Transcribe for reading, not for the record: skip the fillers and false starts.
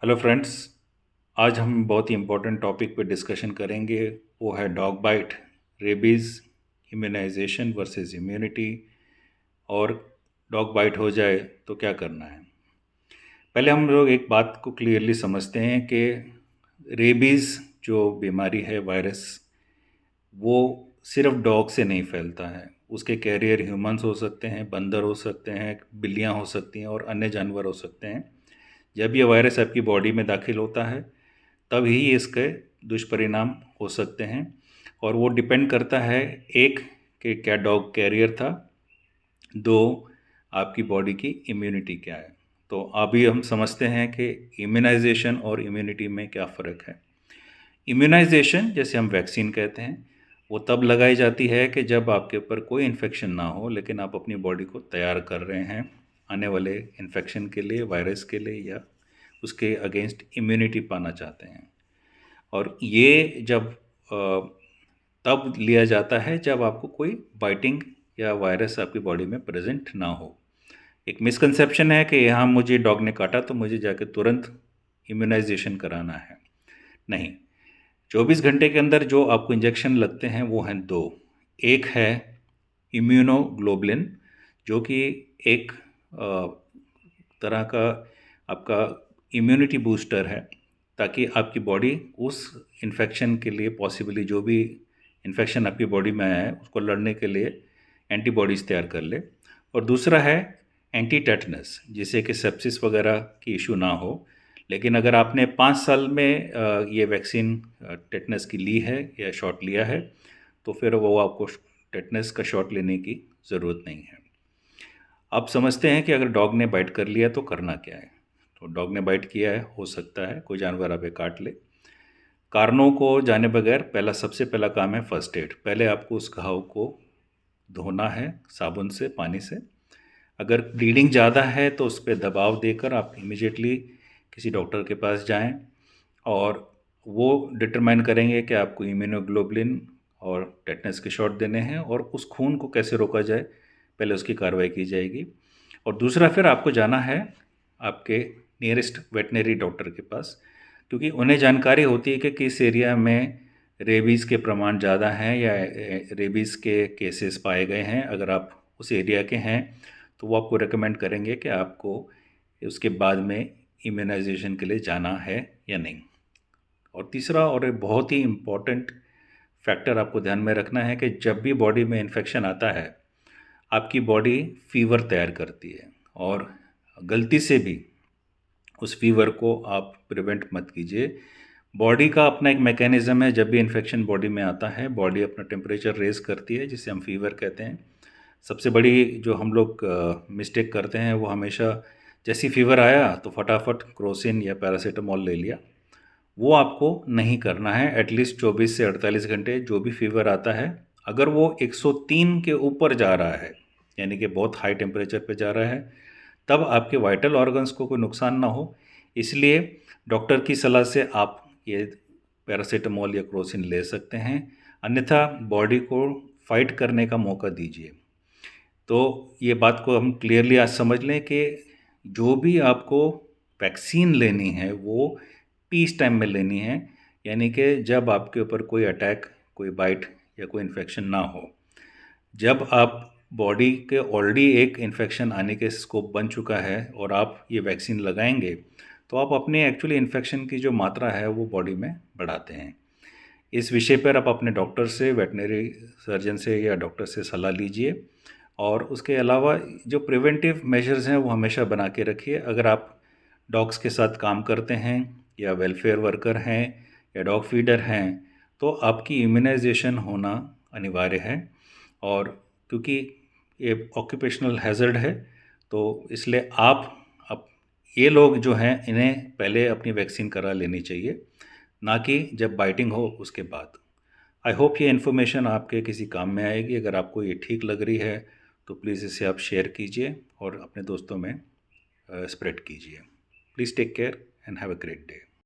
Hello friends. आज हम बहुत ही इम्पोर्टेंट टॉपिक पे डिस्कशन करेंगे। वो है dog bite, rabies, immunisation versus immunity. और डॉग बाइट हो जाए तो क्या करना है। पहले हम लोग एक बात को क्लियरली समझते हैं कि रेबीज़ जो बीमारी है, वायरस, वो सिर्फ डॉग से नहीं फैलता है। उसके कैरियर ह्यूमंस हो सकते हैं, बंदर हो सकते हैं, बिल्लियाँ हो सकती हैं और अन्य जानवर हो सकते हैं। जब ये वायरस आपकी बॉडी में दाखिल होता है तब ही इसके दुष्परिणाम हो सकते हैं। और वो डिपेंड करता है, एक, कि क्या डॉग कैरियर था, दो, आपकी बॉडी की इम्यूनिटी क्या है। तो अभी हम समझते हैं कि इम्यूनाइजेशन और इम्यूनिटी में क्या फ़र्क है। इम्यूनाइजेशन, जैसे हम वैक्सीन कहते हैं, वो तब लगाई जाती है कि जब आपके ऊपर कोई इन्फेक्शन ना हो, लेकिन आप अपनी बॉडी को तैयार कर रहे हैं आने वाले इन्फेक्शन के लिए, वायरस के लिए, या उसके अगेंस्ट इम्यूनिटी पाना चाहते हैं। और ये जब तब लिया जाता है जब आपको कोई बाइटिंग या वायरस आपकी बॉडी में प्रेजेंट ना हो। एक मिसकंसेप्शन है कि यहाँ मुझे डॉग ने काटा तो मुझे जाके तुरंत इम्यूनाइजेशन कराना है। नहीं, 24 घंटे के अंदर जो आपको इंजेक्शन लगते हैं वो हैं दो। एक है इम्यूनोग्लोबुलिन, जो कि एक तरह का आपका इम्यूनिटी बूस्टर है, ताकि आपकी बॉडी उस इन्फेक्शन के लिए, पॉसिबली जो भी इन्फेक्शन आपकी बॉडी में आया है उसको लड़ने के लिए एंटीबॉडीज़ तैयार कर ले। और दूसरा है एंटी टेटनस, जिससे कि सेप्सिस वगैरह की इशू ना हो। लेकिन अगर आपने 5 साल में ये वैक्सीन टेटनस की ली है या शॉट लिया है, तो फिर वो आपको टेटनस का शॉट लेने की ज़रूरत नहीं है। अब समझते हैं कि अगर डॉग ने बाइट कर लिया तो करना क्या है। तो डॉग ने बाइट किया है, हो सकता है कोई जानवर आपे काट ले। कारणों को जाने बगैर सबसे पहला काम है फर्स्ट एड। पहले आपको उस घाव को धोना है साबुन से, पानी से। अगर ब्लीडिंग ज़्यादा है तो उस पे दबाव देकर आप इमीडिएटली किसी डॉक्टर के पास जाएं, और वो डिटरमाइन करेंगे कि आपको इम्यूनोग्लोबुलिन और टेटनस के शॉट देने हैं, और उस खून को कैसे रोका जाए, पहले उसकी कार्रवाई की जाएगी। और दूसरा, फिर आपको जाना है आपके नियरेस्ट वेटनरी डॉक्टर के पास, क्योंकि उन्हें जानकारी होती है कि किस एरिया में रेबीज़ के प्रमाण ज़्यादा हैं या रेबीज़ के केसेस पाए गए हैं। अगर आप उस एरिया के हैं तो वो आपको रेकमेंड करेंगे कि आपको उसके बाद में इम्यूनाइजेशन के लिए जाना है या नहीं। और तीसरा और एक बहुत ही इम्पॉर्टेंट फैक्टर आपको ध्यान में रखना है कि जब भी बॉडी में इन्फेक्शन आता है, आपकी बॉडी फीवर तैयार करती है, और गलती से भी उस फीवर को आप प्रिवेंट मत कीजिए। बॉडी का अपना एक मैकेनिज़्म है, जब भी इन्फेक्शन बॉडी में आता है, बॉडी अपना टेम्परेचर रेज़ करती है, जिसे हम फीवर कहते हैं। सबसे बड़ी जो हम लोग मिस्टेक करते हैं, वो हमेशा जैसे फीवर आया तो फटाफट क्रोसिन या पैरासीटामोल ले लिया। वो आपको नहीं करना है। एटलीस्ट 24 से 48 घंटे जो भी फीवर आता है, अगर वो 103 के ऊपर जा रहा है, यानी कि बहुत हाई टेम्परेचर पे जा रहा है, तब आपके वाइटल ऑर्गन्स को कोई नुकसान ना हो, इसलिए डॉक्टर की सलाह से आप ये पैरासीटामोल या क्रोसिन ले सकते हैं। अन्यथा बॉडी को फाइट करने का मौका दीजिए। तो ये बात को हम क्लियरली आज समझ लें कि जो भी आपको वैक्सीन लेनी है वो पीस टाइम में लेनी है, यानी कि जब आपके ऊपर कोई अटैक, कोई बाइट या कोई इन्फेक्शन ना हो। जब आप बॉडी के ऑलरेडी एक इन्फेक्शन आने के स्कोप बन चुका है और आप ये वैक्सीन लगाएंगे, तो आप अपने एक्चुअली इन्फेक्शन की जो मात्रा है वो बॉडी में बढ़ाते हैं। इस विषय पर आप अपने डॉक्टर से, वेटनरी सर्जन से या डॉक्टर से सलाह लीजिए। और उसके अलावा जो प्रिवेंटिव मेजर्स हैं वो हमेशा बना के रखिए। अगर आप डॉग्स के साथ काम करते हैं या वेलफेयर वर्कर हैं या डॉग फीडर हैं, तो आपकी इम्यूनाइजेशन होना अनिवार्य है। और क्योंकि ये ऑक्यूपेशनल हैज़र्ड है, तो इसलिए आप अब ये लोग जो हैं, इन्हें पहले अपनी वैक्सीन करा लेनी चाहिए, ना कि जब बाइटिंग हो उसके बाद। आई होप ये इन्फॉर्मेशन आपके किसी काम में आएगी। अगर आपको ये ठीक लग रही है तो प्लीज़ इसे आप शेयर कीजिए और अपने दोस्तों में स्प्रेड कीजिए। Please take care and have a great day.